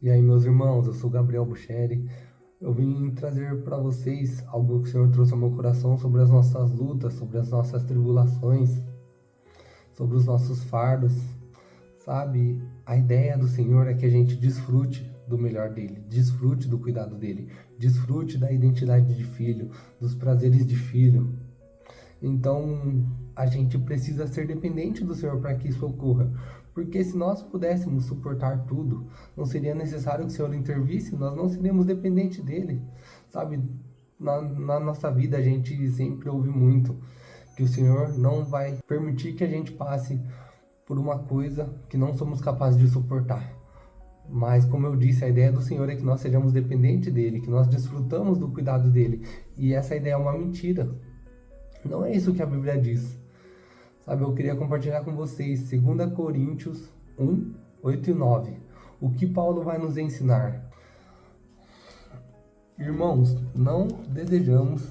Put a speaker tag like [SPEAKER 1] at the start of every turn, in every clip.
[SPEAKER 1] E aí, meus irmãos, eu sou Gabriel Bucheri. Eu vim trazer para vocês algo que o Senhor trouxe ao meu coração sobre as nossas lutas, sobre as nossas tribulações, sobre os nossos fardos. Sabe, a ideia do Senhor é que a gente desfrute do melhor dele, desfrute do cuidado dele, desfrute da identidade de filho, dos prazeres de filho. Então, a gente precisa ser dependente do Senhor para que isso ocorra. Porque se nós pudéssemos suportar tudo, não seria necessário que o Senhor intervisse, nós não seríamos dependentes dele. Sabe, na nossa vida a gente sempre ouve muito que o Senhor não vai permitir que a gente passe por uma coisa que não somos capazes de suportar. Mas, como eu disse, a ideia do Senhor é que nós sejamos dependentes dele, que nós desfrutamos do cuidado dele. E essa ideia é uma mentira. Não é isso que a Bíblia diz. Sabe, eu queria compartilhar com vocês 2 Coríntios 1, 8 e 9. O que Paulo vai nos ensinar? Irmãos, não desejamos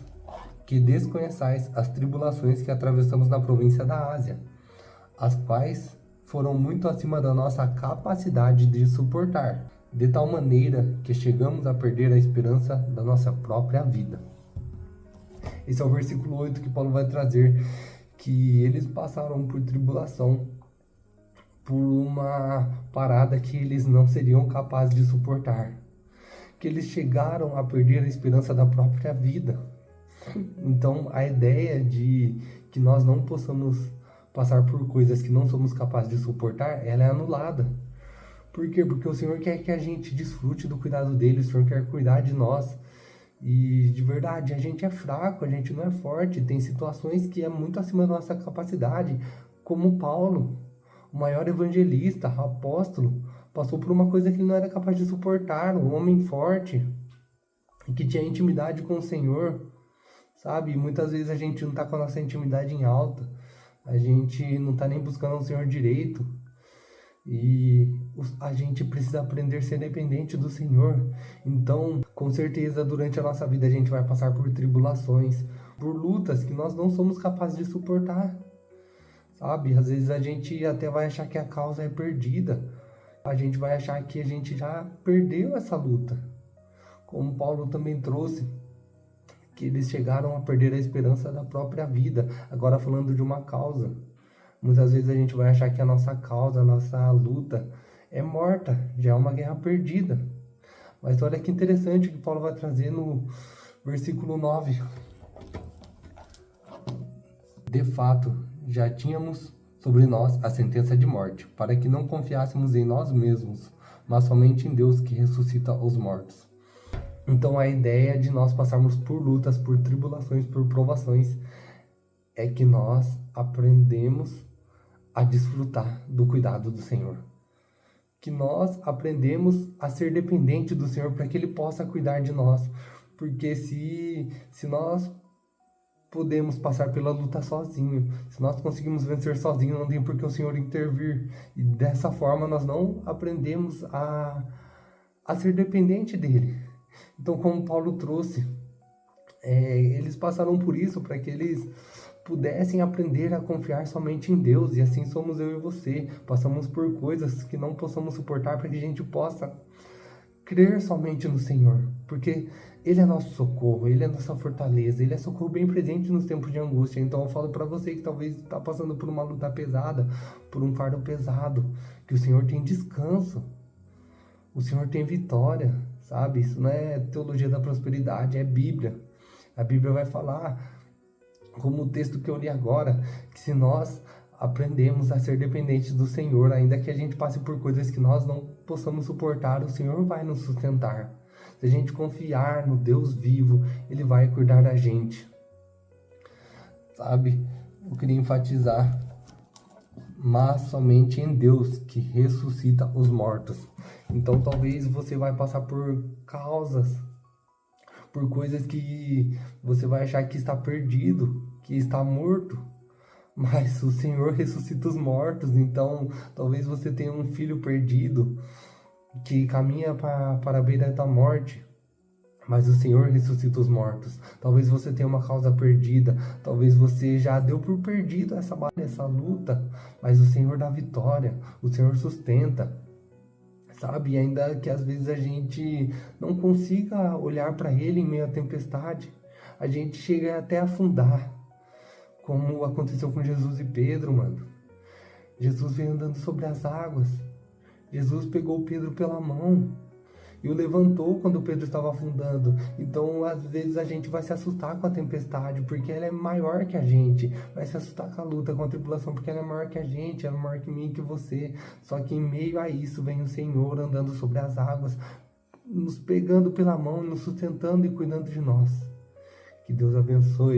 [SPEAKER 1] que desconheçais as tribulações que atravessamos na província da Ásia, as quais foram muito acima da nossa capacidade de suportar, de tal maneira que chegamos a perder a esperança da nossa própria vida. Esse é o versículo 8 que Paulo vai trazer, que eles passaram por tribulação, por uma parada que eles não seriam capazes de suportar, que eles chegaram a perder a esperança da própria vida. Então, a ideia de que nós não possamos passar por coisas que não somos capazes de suportar, ela é anulada. Por quê? Porque o Senhor quer que a gente desfrute do cuidado dele, o Senhor quer cuidar de nós. E de verdade, a gente é fraco, a gente não é forte, tem situações que é muito acima da nossa capacidade, como Paulo, o maior evangelista, apóstolo, passou por uma coisa que ele não era capaz de suportar, um homem forte, que tinha intimidade com o Senhor, sabe? Muitas vezes a gente não está com a nossa intimidade em alta, a gente não está nem buscando o Senhor direito, e a gente precisa aprender a ser dependente do Senhor. Então, com certeza, durante a nossa vida a gente vai passar por tribulações, por lutas que nós não somos capazes de suportar, sabe? Às vezes a gente até vai achar que a causa é perdida. A gente vai achar que a gente já perdeu essa luta. Como Paulo também trouxe, que eles chegaram a perder a esperança da própria vida. Agora falando de uma causa. Muitas vezes a gente vai achar que a nossa causa, a nossa luta é morta, já é uma guerra perdida. Mas olha que interessante o que Paulo vai trazer no versículo 9. De fato, já tínhamos sobre nós a sentença de morte, para que não confiássemos em nós mesmos, mas somente em Deus que ressuscita os mortos. Então a ideia de nós passarmos por lutas, por tribulações, por provações, é que nós aprendemos a desfrutar do cuidado do Senhor. Que nós aprendemos a ser dependente do Senhor para que Ele possa cuidar de nós. Porque se nós podemos passar pela luta sozinho, se nós conseguimos vencer sozinho, não tem por que o Senhor intervir. E dessa forma nós não aprendemos a ser dependente dEle. Então, como Paulo trouxe, eles passaram por isso para que eles pudessem aprender a confiar somente em Deus, e assim somos eu e você. Passamos por coisas que não possamos suportar para que a gente possa crer somente no Senhor, porque Ele é nosso socorro, Ele é nossa fortaleza, Ele é socorro bem presente nos tempos de angústia. Então eu falo para você que talvez está passando por uma luta pesada, por um fardo pesado, que o Senhor tem descanso, o Senhor tem vitória, sabe? Isso não é teologia da prosperidade, é Bíblia. A Bíblia vai falar, como o texto que eu li agora, que se nós aprendemos a ser dependentes do Senhor, ainda que a gente passe por coisas que nós não possamos suportar, o Senhor vai nos sustentar. Se a gente confiar no Deus vivo, Ele vai cuidar da gente. Sabe, eu queria enfatizar, mas somente em Deus que ressuscita os mortos. Então talvez você vai passar por causas, por coisas que você vai achar que está perdido, que está morto, mas o Senhor ressuscita os mortos. Então talvez você tenha um filho perdido que caminha para a beira da morte, mas o Senhor ressuscita os mortos. Talvez você tenha uma causa perdida, talvez você já deu por perdido essa batalha, essa luta, mas o Senhor dá vitória, o Senhor sustenta. sabe? E ainda que às vezes a gente não consiga olhar para Ele em meio à tempestade, a gente chega até a afundar, como aconteceu com Jesus e Pedro, mano. Jesus veio andando sobre as águas. Jesus pegou Pedro pela mão e o levantou quando Pedro estava afundando. Então, às vezes a gente vai se assustar com a tempestade, porque ela é maior que a gente. Vai se assustar com a luta, com a tribulação, porque ela é maior que a gente, ela é maior que mim, que você. Só que em meio a isso vem o Senhor andando sobre as águas, nos pegando pela mão, nos sustentando e cuidando de nós. Que Deus abençoe.